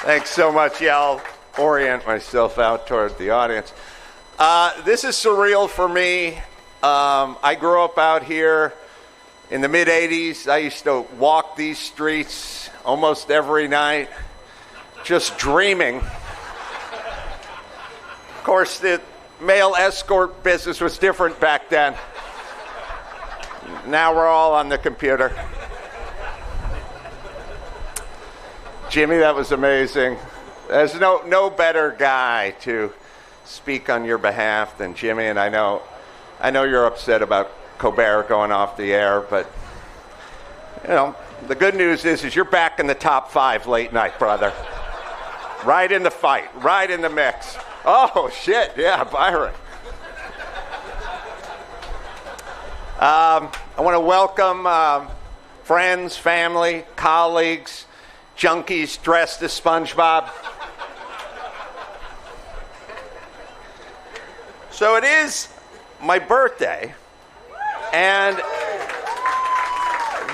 Thanks so much. Yeah, I'll orient myself out toward the audience. This is surreal for me. I grew up out here in the mid-'80s. I used to walk these streets almost every night, just dreaming. Of course, the male escort business was different back then. Now we're all on the computer. Jimmy, that was amazing. There's no better guy to speak on your behalf than Jimmy, and I know you're upset about Colbert going off the air, but you know, the good news is you're back in the top 5 late night, brother. Right in the fight, right in the mix. Oh shit, yeah, Byron. I want to welcome friends, family, colleagues, junkies dressed as SpongeBob. So it is my birthday, and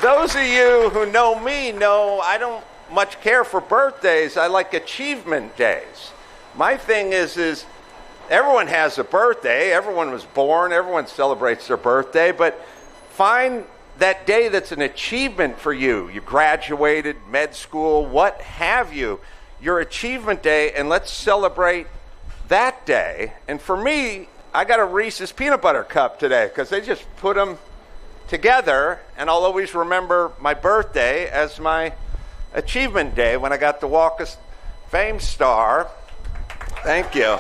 those of you who know me know I don't much care for birthdays. I like achievement days. My thing is everyone has a birthday. Everyone was born. Everyone celebrates their birthday, but find that day that's an achievement for you. You graduated, med school, what have you, your achievement day, and let's celebrate that day. And for me, I got a Reese's peanut butter cup today because they just put them together, and I'll always remember my birthday as my achievement day when I got the Walk of Fame star. Thank you.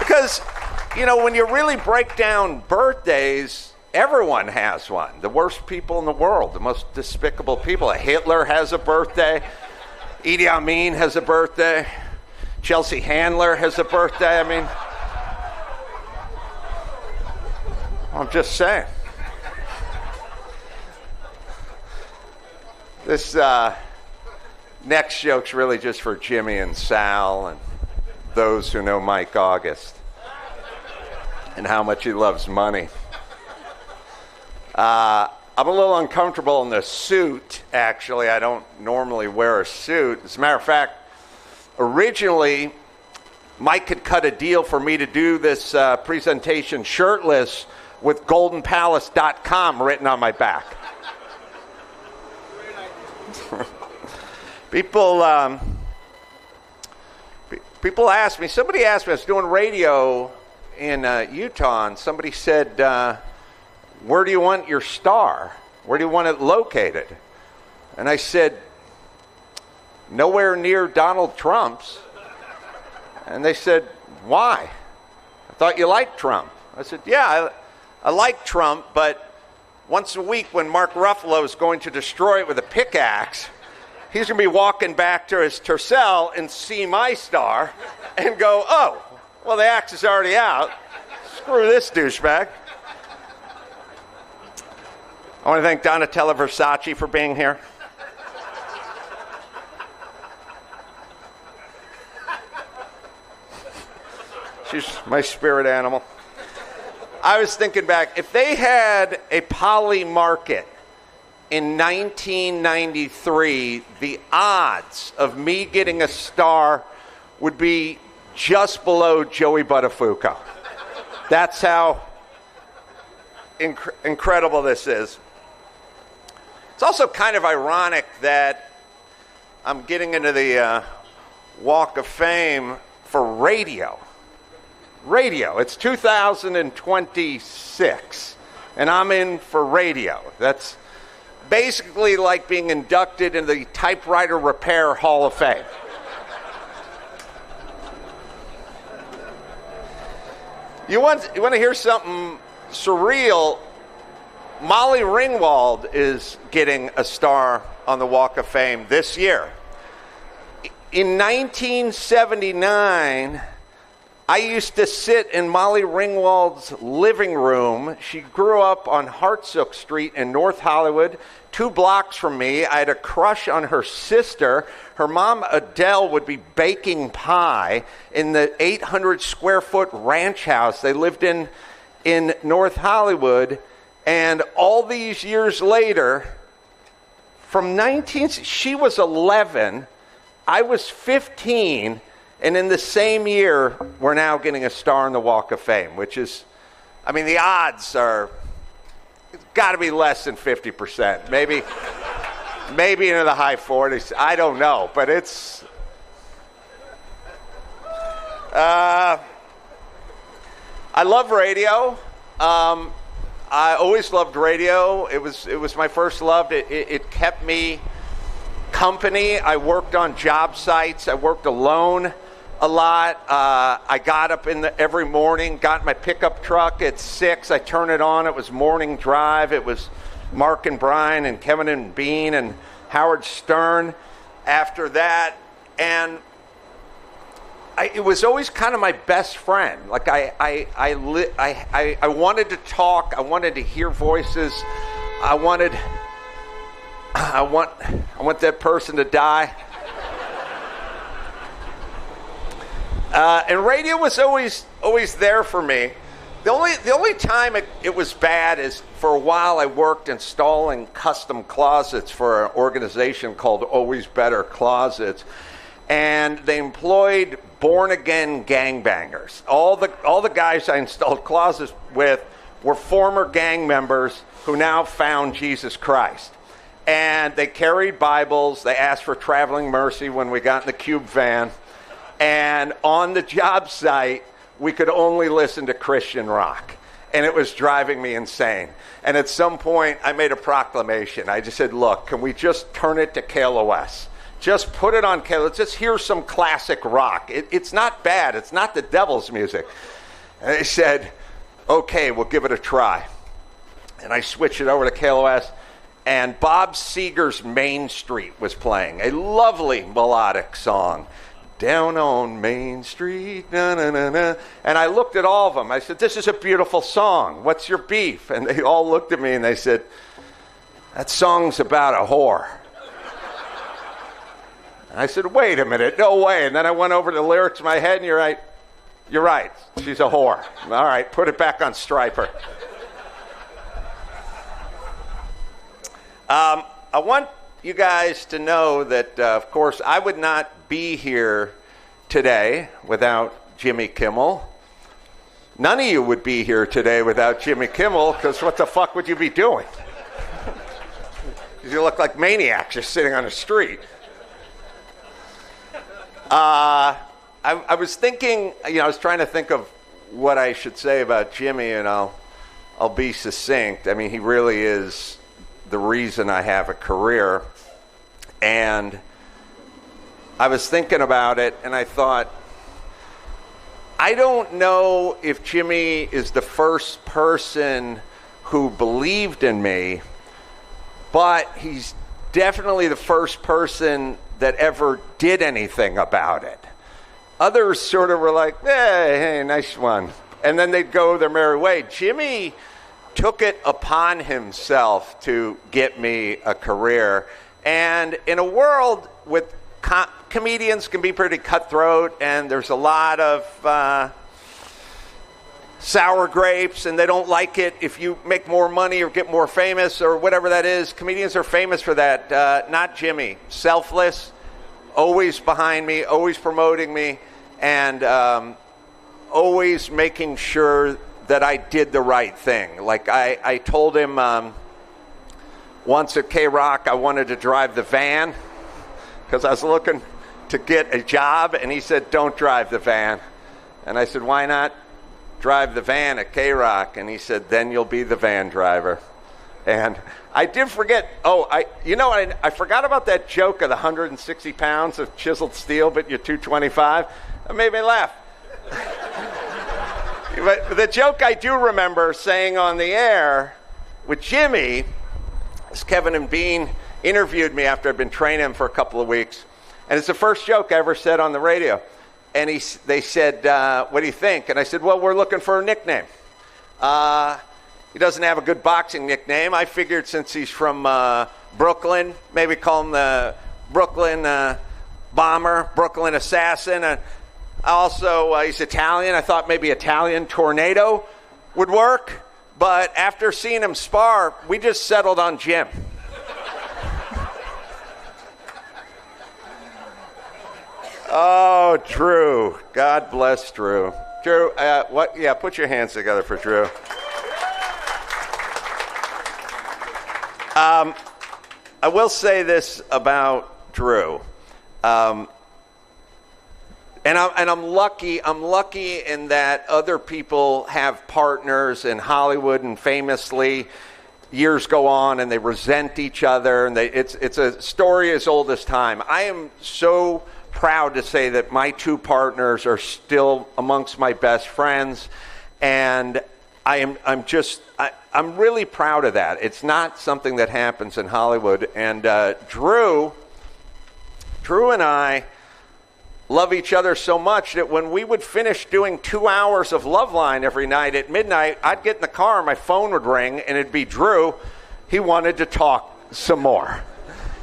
Because, you know, when you really break down birthdays, everyone has one. The worst people in the world, the most despicable people. Hitler has a birthday. Idi Amin has a birthday. Chelsea Handler has a birthday. I mean, I'm just saying. This next joke's really just for Jimmy and Sal and those who know Mike August and how much he loves money. I'm a little uncomfortable in the suit, actually. I don't normally wear a suit. As a matter of fact, originally, Mike had cut a deal for me to do this presentation shirtless with goldenpalace.com written on my back. People ask me, somebody asked me, I was doing radio in Utah, and somebody said, where do you want your star? Where do you want it located? And I said, nowhere near Donald Trump's. And they said, why? I thought you liked Trump. I said, yeah, I like Trump, but once a week when Mark Ruffalo is going to destroy it with a pickaxe, he's going to be walking back to his Tercel and see my star and go, oh, well, the axe is already out. Screw this douchebag. I want to thank Donatella Versace for being here. She's my spirit animal. I was thinking back, if they had a poly market in 1993, the odds of me getting a star would be just below Joey Buttafuoco. That's how incredible this is. It's also kind of ironic that I'm getting into the Walk of Fame for radio. Radio. It's 2026, and I'm in for radio. That's basically like being inducted into the Typewriter Repair Hall of Fame. You want to hear something surreal? Molly Ringwald is getting a star on the Walk of Fame this year. In 1979, I used to sit in Molly Ringwald's living room. She grew up on Hartsook Street in North Hollywood, 2 blocks from me. I had a crush on her sister. Her mom, Adele, would be baking pie in the 800-square-foot ranch house they lived in North Hollywood. And all these years later, she was 11, I was 15, and in the same year, we're now getting a star on the Walk of Fame, which is, I mean, the odds are, it's got to be less than 50%. Maybe into the high 40s. I don't know, but it's... I love radio. I always loved radio. It was my first love. It kept me company. I worked on job sites. I worked alone a lot. I got up every morning, got my pickup truck at 6. I turned it on. It was morning drive. It was Mark and Brian and Kevin and Bean and Howard Stern after that. And it was always kind of my best friend. Like I wanted to talk. I wanted to hear voices. I want that person to die. And radio was always there for me. The only time it was bad is for a while I worked installing custom closets for an organization called Always Better Closets, and they employed born-again gangbangers. All the guys I installed closets with were former gang members who now found Jesus Christ. And they carried Bibles. They asked for traveling mercy when we got in the cube van. And on the job site, we could only listen to Christian rock. And it was driving me insane. And at some point, I made a proclamation. I just said, look, can we just turn it to KLOS? Just put it on KLOS. Let's just hear some classic rock. It's not bad. It's not the devil's music. And they said, okay, we'll give it a try. And I switched it over to KLOS. And Bob Seger's Main Street was playing, a lovely melodic song. Down on Main Street, na na na na. And I looked at all of them. I said, this is a beautiful song. What's your beef? And they all looked at me and they said, that song's about a whore. And I said, wait a minute, no way. And then I went over the lyrics in my head, and you're right, she's a whore. All right, put it back on Stryper. I want you guys to know that, of course, I would not be here today without Jimmy Kimmel. None of you would be here today without Jimmy Kimmel, because what the fuck would you be doing? You look like maniacs just sitting on the street. I was thinking, I was trying to think of what I should say about Jimmy, and I'll be succinct. I mean, he really is the reason I have a career. And I was thinking about it, and I thought, I don't know if Jimmy is the first person who believed in me, but he's definitely the first person that ever did anything about it. Others sort of were like, hey, nice one. And then they'd go their merry way. Jimmy took it upon himself to get me a career. And in a world with comedians can be pretty cutthroat, and there's a lot of sour grapes, and they don't like it if you make more money or get more famous or whatever that is. Comedians are famous for that. Not Jimmy. Selfless, always behind me, always promoting me, and always making sure that I did the right thing. Like I told him once at K-Rock I wanted to drive the van because I was looking to get a job, and he said, don't drive the van. And I said, why not drive the van at K-Rock? And he said, then you'll be the van driver. And I did forget, I forgot about that joke of the 160 pounds of chiseled steel, but you're 225. That made me laugh. But the joke I do remember saying on the air with Jimmy, as Kevin and Bean interviewed me after I'd been training him for a couple of weeks, and it's the first joke I ever said on the radio. And they said, what do you think? And I said, well, we're looking for a nickname. He doesn't have a good boxing nickname. I figured since he's from Brooklyn, maybe call him the Brooklyn Bomber, Brooklyn Assassin. And also, he's Italian. I thought maybe Italian Tornado would work. But after seeing him spar, we just settled on Jim. Oh, Drew. God bless Drew. Drew, what? Yeah, put your hands together for Drew. I will say this about Drew. And I'm lucky. I'm lucky in that other people have partners in Hollywood, and famously, years go on and they resent each other, and it's a story as old as time. I am so proud to say that my two partners are still amongst my best friends, and I'm really proud of that. It's not something that happens in Hollywood, and Drew and I love each other so much that when we would finish doing 2 hours of Loveline every night at midnight, I'd get in the car and my phone would ring and it'd be Drew. He wanted to talk some more.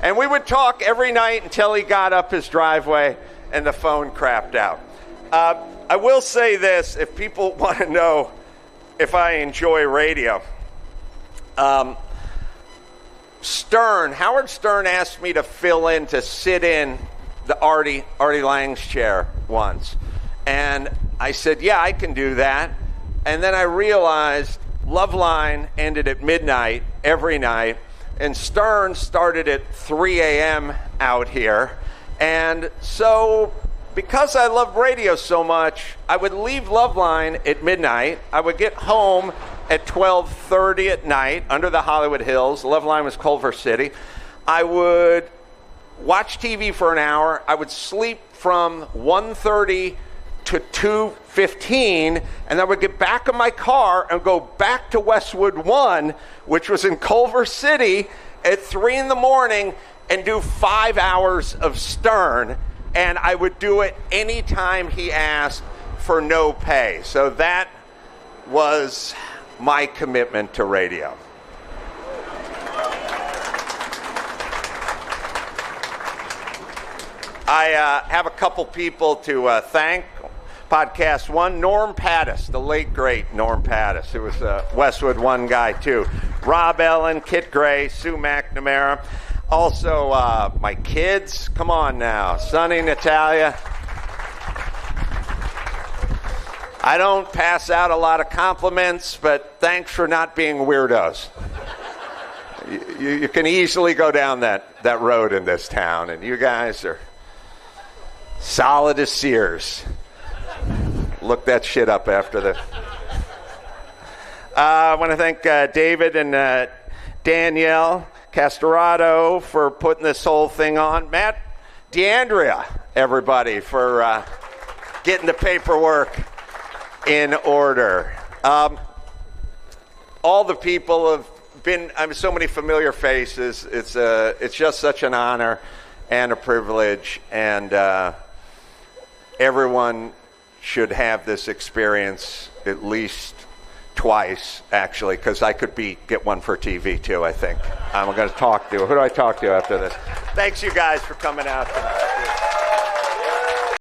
And we would talk every night until he got up his driveway and the phone crapped out. I will say this, if people want to know if I enjoy radio. Howard Stern asked me to fill in, to sit in the Artie Lang's chair once. And I said, yeah, I can do that. And then I realized Loveline ended at midnight every night, and Stern started at 3 a.m. out here. And so because I love radio so much, I would leave Loveline at midnight. I would get home at 12:30 at night under the Hollywood Hills. Loveline was Culver City. I would watch TV for an hour. I would sleep from 1:30 to 2:15, and I would get back in my car and go back to Westwood 1, which was in Culver City, at 3 in the morning and do 5 hours of Stern. And I would do it anytime he asked for no pay. So that was my commitment to radio. I have a couple people to thank. Podcast one, Norm Pattis, the late, great Norm Pattis, who was a Westwood One guy, too. Rob Ellen, Kit Gray, Sue McNamara. Also, my kids. Come on now. Sonny, Natalia. I don't pass out a lot of compliments, but thanks for not being weirdos. You can easily go down that road in this town, and you guys are solid as Sears. Look that shit up after the... I want to thank David and Danielle Castorado for putting this whole thing on. Matt DeAndrea, everybody, for getting the paperwork in order. All the people have been, so many familiar faces. It's just such an honor and a privilege, and everyone should have this experience at least twice, actually, because I could get one for TV, too, I think. I'm going to talk to. Who do I talk to after this? Thanks, you guys, for coming out tonight.